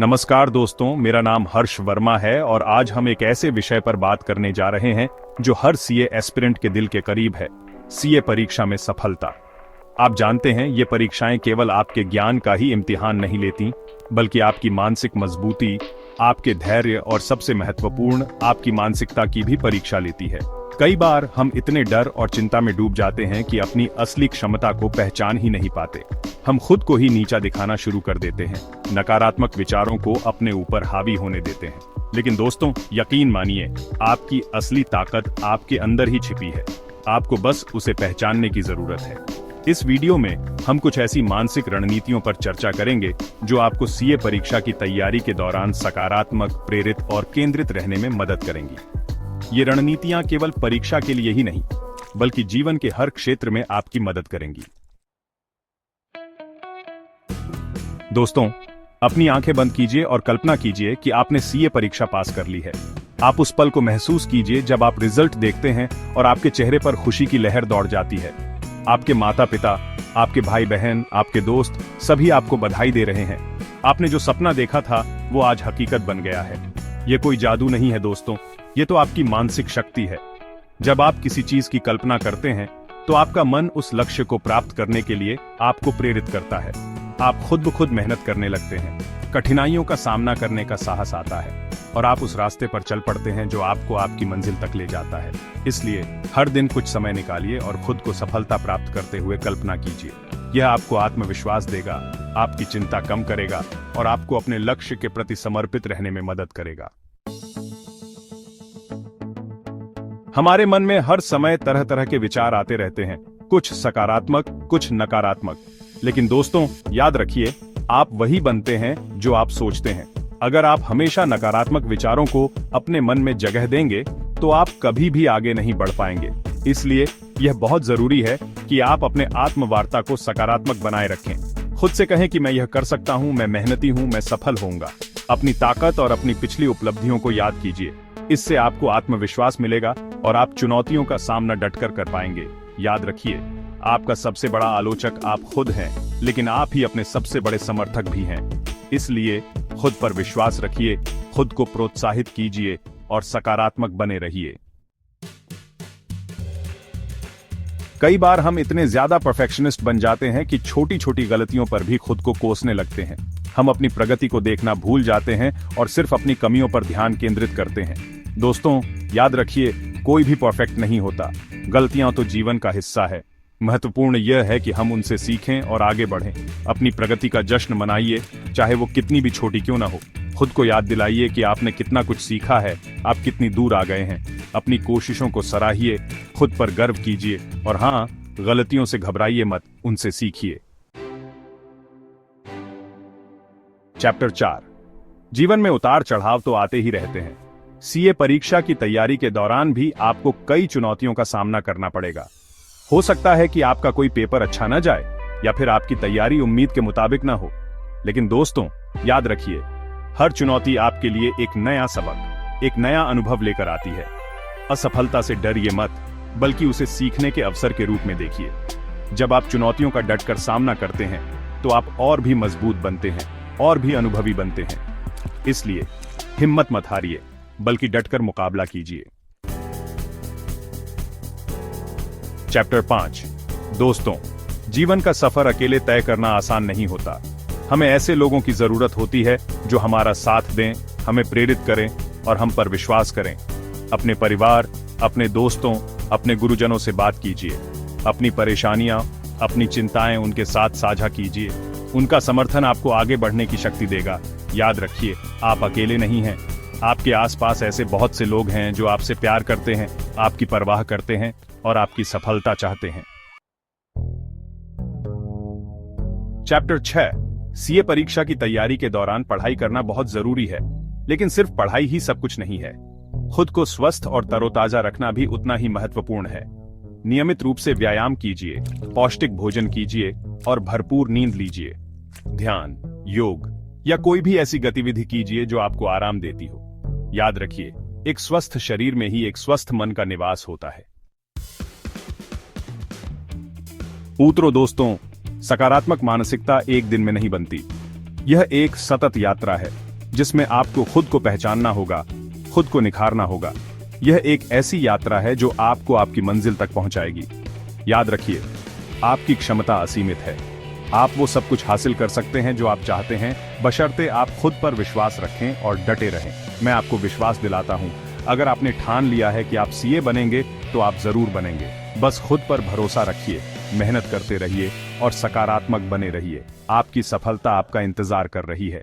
नमस्कार दोस्तों, मेरा नाम हर्ष वर्मा है और आज हम एक ऐसे विषय पर बात करने जा रहे हैं जो हर सीए एस्पिरेंट के दिल के करीब है। सीए परीक्षा में सफलता। आप जानते हैं, ये परीक्षाएं केवल आपके ज्ञान का ही इम्तिहान नहीं लेती, बल्कि आपकी मानसिक मजबूती, आपके धैर्य और सबसे महत्वपूर्ण आपकी मानसिकता की भी परीक्षा लेती है। कई बार हम इतने डर और चिंता में डूब जाते हैं कि अपनी असली क्षमता को पहचान ही नहीं पाते। हम खुद को ही नीचा दिखाना शुरू कर देते हैं, नकारात्मक विचारों को अपने ऊपर हावी होने देते हैं। लेकिन दोस्तों, यकीन मानिए, आपकी असली ताकत आपके अंदर ही छिपी है। आपको बस उसे पहचानने की जरूरत है। इस वीडियो में हम कुछ ऐसी मानसिक रणनीतियों पर चर्चा करेंगे जो आपको सीए परीक्षा की तैयारी के दौरान सकारात्मक, प्रेरित और केंद्रित रहने में मदद करेंगी। ये रणनीतियां केवल परीक्षा के लिए ही नहीं, बल्कि जीवन के हर क्षेत्र में आपकी मदद करेंगी। दोस्तों, अपनी आंखें बंद कीजिए और कल्पना कीजिए कि आपने सीए परीक्षा पास कर ली है। आप उस पल को महसूस कीजिए जब आप रिजल्ट देखते हैं और आपके चेहरे पर खुशी की लहर दौड़ जाती है। आपके माता पिता, आपके भाई बहन, आपके दोस्त सभी आपको बधाई दे रहे हैं। आपने जो सपना देखा था वो आज हकीकत बन गया है। ये कोई जादू नहीं है दोस्तों, ये तो आपकी मानसिक शक्ति है। जब आप किसी चीज की कल्पना करते हैं तो आपका मन उस लक्ष्य को प्राप्त करने के लिए आपको प्रेरित करता है। आप खुद ब खुद मेहनत करने लगते हैं, कठिनाइयों का सामना करने का साहस आता है और आप उस रास्ते पर चल पड़ते हैं जो आपको आपकी मंजिल तक ले जाता है। इसलिए हर दिन कुछ समय निकालिए और खुद को सफलता प्राप्त करते हुए कल्पना कीजिए। यह आपको आत्मविश्वास देगा, आपकी चिंता कम करेगा और आपको अपने लक्ष्य के प्रति समर्पित रहने में मदद करेगा। हमारे मन में हर समय तरह तरह के विचार आते रहते हैं, कुछ सकारात्मक, कुछ नकारात्मक। लेकिन दोस्तों, याद रखिए, आप वही बनते हैं जो आप सोचते हैं। अगर आप हमेशा नकारात्मक विचारों को अपने मन में जगह देंगे तो आप कभी भी आगे नहीं बढ़ पाएंगे। इसलिए यह बहुत जरूरी है कि आप अपने आत्मवार्ता को सकारात्मक बनाए रखें। खुद से कहें कि मैं यह कर सकता हूं, मैं मेहनती हूं, मैं सफल होऊंगा। अपनी ताकत और अपनी पिछली उपलब्धियों को याद कीजिए। इससे आपको आत्मविश्वास मिलेगा और आप चुनौतियों का सामना डटकर कर पाएंगे। याद रखिए, आपका सबसे बड़ा आलोचक आप खुद हैं, लेकिन आप ही अपने सबसे बड़े समर्थक भी हैं। इसलिए खुद पर विश्वास रखिए, खुद को प्रोत्साहित कीजिए और सकारात्मक बने रहिए। कई बार हम इतने ज्यादा परफेक्शनिस्ट बन जाते हैं कि छोटी छोटी गलतियों पर भी खुद को कोसने लगते हैं। हम अपनी प्रगति को देखना भूल जाते हैं और सिर्फ अपनी कमियों पर ध्यान केंद्रित करते हैं। दोस्तों, याद रखिए, कोई भी परफेक्ट नहीं होता। गलतियां तो जीवन का हिस्सा है। महत्वपूर्ण यह है कि हम उनसे सीखें और आगे बढ़ें। अपनी प्रगति का जश्न मनाइए, चाहे वो कितनी भी छोटी क्यों ना हो। खुद को याद दिलाइए कि आपने कितना कुछ सीखा है, आप कितनी दूर आ गए हैं। अपनी कोशिशों को सराहिए, खुद पर गर्व कीजिए और हाँ, गलतियों से घबराइए मत, उनसे सीखिए। चैप्टर 4। जीवन में उतार चढ़ाव तो आते ही रहते हैं। सीए परीक्षा की तैयारी के दौरान भी आपको कई चुनौतियों का सामना करना पड़ेगा। हो सकता है कि आपका कोई पेपर अच्छा न जाए या फिर आपकी तैयारी उम्मीद के मुताबिक न हो। लेकिन दोस्तों, याद रखिए, हर चुनौती आपके लिए एक नया सबक, एक नया अनुभव लेकर आती है। असफलता से डरिए मत, बल्कि उसे सीखने के अवसर के रूप में देखिए। जब आप चुनौतियों का डटकर सामना करते हैं तो आप और भी मजबूत बनते हैं, और भी अनुभवी बनते हैं। इसलिए हिम्मत मत हारिए, बल्कि डटकर मुकाबला कीजिए। चैप्टर 5। दोस्तों, जीवन का सफर अकेले तय करना आसान नहीं होता। हमें ऐसे लोगों की जरूरत होती है जो हमारा साथ दें, हमें प्रेरित करें और हम पर विश्वास करें। अपने परिवार, अपने दोस्तों, अपने गुरुजनों से बात कीजिए। अपनी परेशानियां, अपनी चिंताएं उनके साथ साझा कीजिए। उनका समर्थन आपको आगे बढ़ने की शक्ति देगा। याद रखिए, आप अकेले नहीं हैं। आपके आसपास ऐसे बहुत से लोग हैं जो आपसे प्यार करते हैं, आपकी परवाह करते हैं और आपकी सफलता चाहते हैं। चैप्टर 6। सीए परीक्षा की तैयारी के दौरान पढ़ाई करना बहुत जरूरी है, लेकिन सिर्फ पढ़ाई ही सब कुछ नहीं है। खुद को स्वस्थ और तरोताजा रखना भी उतना ही महत्वपूर्ण है। नियमित रूप से व्यायाम कीजिए, पौष्टिक भोजन कीजिए और भरपूर नींद लीजिए। ध्यान, योग या कोई भी ऐसी गतिविधि कीजिए जो आपको आराम देती हो। याद रखिए, एक स्वस्थ शरीर में ही एक स्वस्थ मन का निवास होता है। उतरो दोस्तों, सकारात्मक मानसिकता एक दिन में नहीं बनती। यह एक सतत यात्रा है। जिसमें आपको खुद को पहचानना होगा, खुद को निखारना होगा। यह एक ऐसी यात्रा है जो आपको आपकी मंजिल तक पहुंचाएगी। याद रखिए, आपकी क्षमता असीमित है। आप वो सब कुछ हासिल कर सकते हैं जो आप चाहते हैं, बशर्ते आप खुद पर विश्वास रखें और डटे रहें। मैं आपको विश्वास दिलाता हूं, अगर आपने ठान लिया है कि आप सीए बनेंगे तो आप जरूर बनेंगे। बस खुद पर भरोसा रखिए, मेहनत करते रहिए और सकारात्मक बने रहिए। आपकी सफलता आपका इंतजार कर रही है।